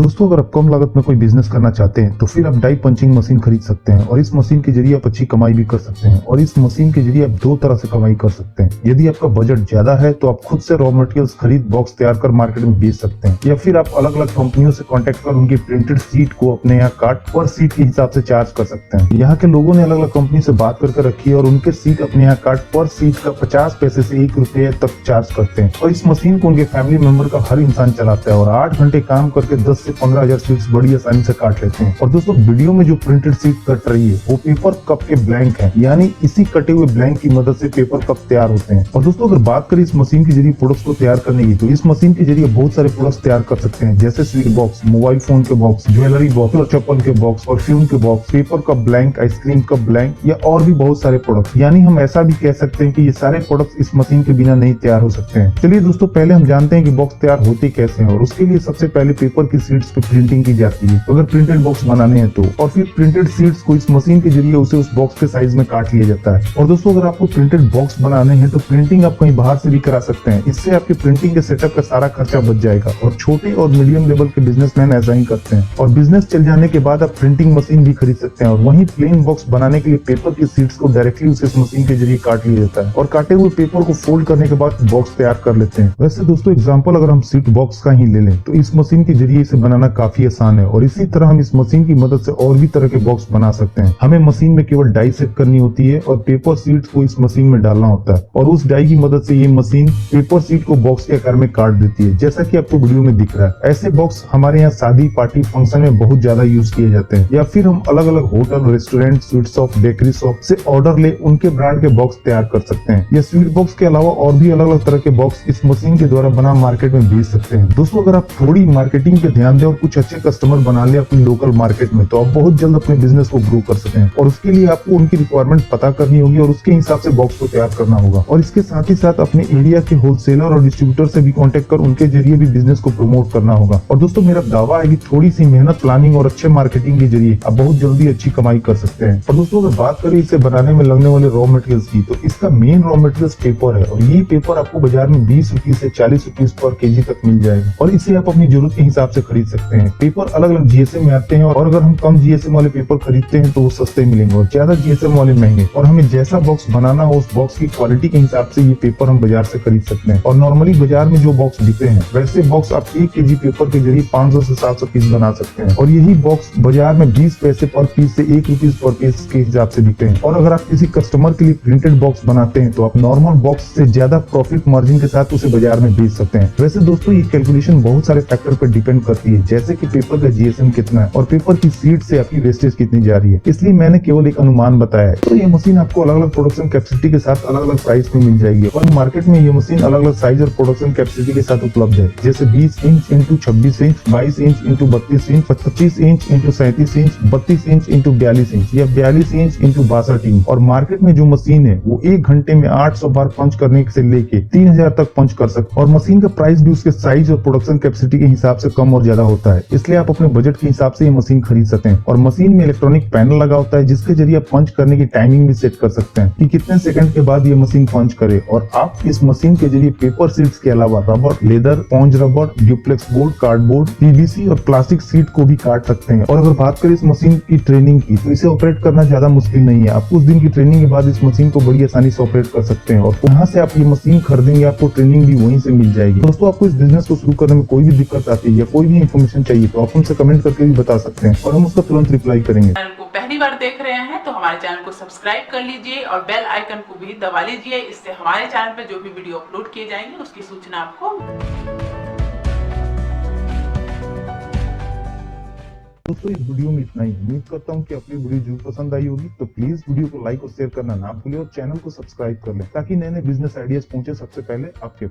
दोस्तों, अगर आप कम लागत में कोई बिजनेस करना चाहते हैं तो फिर आप डाई पंचिंग मशीन खरीद सकते हैं और इस मशीन के जरिए आप अच्छी कमाई भी कर सकते हैं। और इस मशीन के जरिए आप दो तरह से कमाई कर सकते हैं। यदि आपका बजट ज्यादा है तो आप खुद से रॉ मटेरियल्स खरीद बॉक्स तैयार कर मार्केट में बेच सकते हैं, या फिर आप अलग अलग कंपनियों से कॉन्टेक्ट कर उनकी प्रिंटेड सीट को अपने यहाँ काट पर सीट के हिसाब से चार्ज कर सकते हैं। यहाँ के लोगों ने अलग अलग कंपनी से बात करके रखी है और उनके सीट अपने यहाँ काट पर सीट का 50 पैसे से 1 रुपये तक चार्ज करते हैं। और इस मशीन को उनके फैमिली मेंबर का हर इंसान चलाता है और 8 घंटे काम करके 10 से 15,000 सीट्स बड़ी आसानी से काट लेते हैं। और दोस्तों, वीडियो में जो प्रिंटेड सीट कट रही है वो पेपर कप के ब्लैंक है, यानी इसी कटे हुए ब्लैंक की मदद से पेपर कप तैयार होते हैं। और दोस्तों, अगर बात करें इस मशीन के जरिए प्रोडक्ट्स को तैयार करने की, तो इस मशीन के जरिए बहुत सारे प्रोडक्ट्स तैयार कर सकते हैं, जैसे स्वीट बॉक्स, मोबाइल फोन के बॉक्स, ज्वेलरी बॉक्स और चप्पल के बॉक्स, परफ्यूम के box, paper cup blank, ice cream cup blank या और भी बहुत सारे प्रोडक्ट। यानी हम ऐसा भी कह सकते हैं कि ये सारे प्रोडक्ट्स इस मशीन के बिना नहीं तैयार हो सकते हैं। चलिए दोस्तों, पहले हम जानते हैं कि बॉक्स तैयार होते कैसे हैं। और उसके लिए सबसे पहले पेपर की शीट्स पे प्रिंटिंग की जाती है अगर प्रिंटेड बॉक्स बनाने हैं तो, और फिर प्रिंटेड शीट्स को इस मशीन के जरिए उसे उस बॉक्स के साइज में काट लिया जाता है। और दोस्तों, अगर आपको प्रिंटेड बॉक्स बनाने हैं तो प्रिंटिंग आप कहीं बाहर से भी करा सकते हैं। इससे आपके प्रिंटिंग के सेटअप का सारा खर्चा बच जाएगा। और छोटे और मीडियम लेवल के बिजनेसमैन ऐसा ही करते हैं। और बिजनेस चल जाने के बाद आप प्रिंटिंग मशीन भी खरीद सकते हैं। और वहीं प्लेन बॉक्स बनाने के लिए पेपर की शीट्स को डायरेक्टली उसे इस मशीन के जरिए काट लिया जाता है और काटे हुए पेपर को फोल्ड करने के बाद बॉक्स तैयार कर लेते हैं। वैसे दोस्तों, एग्जाम्पल अगर हम सीट बॉक्स का ही ले लें तो इस मशीन के जरिए इसे बनाना काफी आसान है। और इसी तरह हम इस मशीन की मदद से और भी तरह के बॉक्स बना सकते हैं। हमें मशीन में केवल डाई सेट करनी होती है और पेपर सीट को इस मशीन में डालना होता है और उस डाई की मदद से ये मशीन पेपर सीट को बॉक्स के आकार में काट देती है, जैसा कि आपको वीडियो में दिख रहा है। ऐसे बॉक्स हमारे यहाँ शादी, पार्टी, फंक्शन में बहुत ज्यादा यूज किए जाते हैं। या फिर हम अलग अलग hotel, restaurant, sweet shop, bakery shop से ऑर्डर ले उनके ब्रांड के बॉक्स तैयार कर सकते हैं। या स्वीट बॉक्स के अलावा और भी अलग अलग तरह के बॉक्स इस मशीन के द्वारा बना मार्केट में बेच सकते हैं। दोस्तों, अगर आप थोड़ी मार्केटिंग पे ध्यान दें और कुछ अच्छे कस्टमर बना ले अपनी लोकल मार्केट में, तो आप बहुत जल्द अपने बिजनेस को ग्रो कर सकते हैं। और उसके लिए आपको उनकी रिक्वायरमेंट पता करनी होगी और उसके हिसाब से बॉक्स को तैयार करना होगा। और इसके साथ ही साथ अपने एरिया के होलसेलर और डिस्ट्रीब्यूटर से भी कॉन्टेक्ट कर उनके जरिए भी बिजनेस को प्रमोट करना होगा। और दोस्तों, मेरा दावा है कि थोड़ी सी मेहनत, प्लानिंग और अच्छे मार्केटिंग के जरिए आप बहुत जल्दी अच्छी कमाई कर सकते हैं। और दोस्तों, अगर बात करें इसे बनाने में लगने वाले रॉ मटेरियल्स की, तो इसका मेन रॉ मटेरियल्स पेपर है। और ये पेपर आपको बाजार में 20 रुपीज से 40 रुपीज पर केजी तक मिल जाएगा और इसे आप अपनी जरूरत के हिसाब से खरीद सकते हैं। पेपर अलग अलग जीएसएम में आते हैं और अगर हम कम जीएसएम वाले पेपर खरीदते हैं तो वो सस्ते मिलेंगे और ज्यादा जीएसएम वाले महंगे। और हमें जैसा बॉक्स बनाना हो उस बॉक्स की क्वालिटी के हिसाब से ये पेपर हम बाजार से खरीद सकते हैं। और नॉर्मली बाजार में जो बॉक्स बिकते हैं वैसे बॉक्स आप 1 केजी पेपर के जरिए 500 से 700 पीस बना सकते हैं। और यही बॉक्स बाजार में 20 पैसे पर पीस से 1 रुपीज पर पीस के हिसाब से बिकते हैं। और अगर आप किसी कस्टमर के लिए प्रिंटेड बॉक्स बनाते हैं तो आप नॉर्मल बॉक्स से ज्यादा प्रॉफिट मार्जिन के साथ उसे बाजार में बेच सकते हैं। वैसे दोस्तों, ये कैलकुलेशन बहुत सारे फैक्टर पर डिपेंड करती है, जैसे कि पेपर का जीएसएम कितना है और पेपर की सीट से आपकी वेस्टेज कितनी जा रही है। इसलिए मैंने केवल एक अनुमान बताया है। तो ये मशीन आपको अलग अलग प्रोडक्शन कैपेसिटी के साथ अलग अलग प्राइस में मिल जाएगी। और मार्केट में ये मशीन अलग अलग साइज और प्रोडक्शन कैपेसिटी के साथ उपलब्ध है, जैसे 20 inch into 26 inch, 22 inch into 32 inch, 25 inch into 37 inch, 32 inch into 42 inch या 42 इंच इंटू 62 इंच। और मार्केट में जो मशीन है वो 1 घंटे में 800 बार पंच करने से लेके 3000 तक पंच कर सकते। और मशीन का प्राइस भी उसके साइज और प्रोडक्शन कैपेसिटी के हिसाब से कम और ज्यादा होता है, इसलिए आप अपने बजट के हिसाब से ये मशीन खरीद सकते हैं। और मशीन में इलेक्ट्रॉनिक पैनल लगा होता है जिसके जरिए आप पंच करने की टाइमिंग भी सेट कर सकते हैं कि कितने सेकंड के बाद ये मशीन पंच करे। और आप इस मशीन के जरिए पेपर सीट्स के अलावा rubber, leather, sponge rubber, duplex board, cardboard, PVC और प्लास्टिक सीट को भी काट सकते हैं। और अगर बात करें इस मशीन की ट्रेनिंग की, तो इसे ऑपरेट करना ज्यादा मुश्किल नहीं है। आप कुछ दिन की ट्रेनिंग के बाद इस मशीन को बड़ी आसानी से ऑपरेट कर सकते हैं और वहां से आप ये मशीन खरीदेंगे, आपको ट्रेनिंग भी वहीं से मिल जाएगी। दोस्तों, आपको इस बिजनेस को शुरू करने में कोई भी दिक्कत आती है या कोई भी इन्फॉर्मेशन चाहिए तो आप हमसे कमेंट करके भी बता सकते हैं और हम उसका तुरंत रिप्लाई करेंगे। चैनल को पहली बार देख रहे हैं तो हमारे चैनल को सब्सक्राइब कर लीजिए और बेल आइकन को भी दबा लीजिए। इससे हमारे चैनल पे जो भी वीडियो अपलोड किए जाएंगे उसकी सूचना आपको। दोस्तों, इस वीडियो में इतना ही। उम्मीद करता हूँ कि आपको वीडियो जरूर पसंद आई होगी। तो प्लीज वीडियो को लाइक और शेयर करना ना भूलें और चैनल को सब्सक्राइब कर लें ताकि नए नए बिजनेस आइडियाज पहुंचे सबसे पहले आपके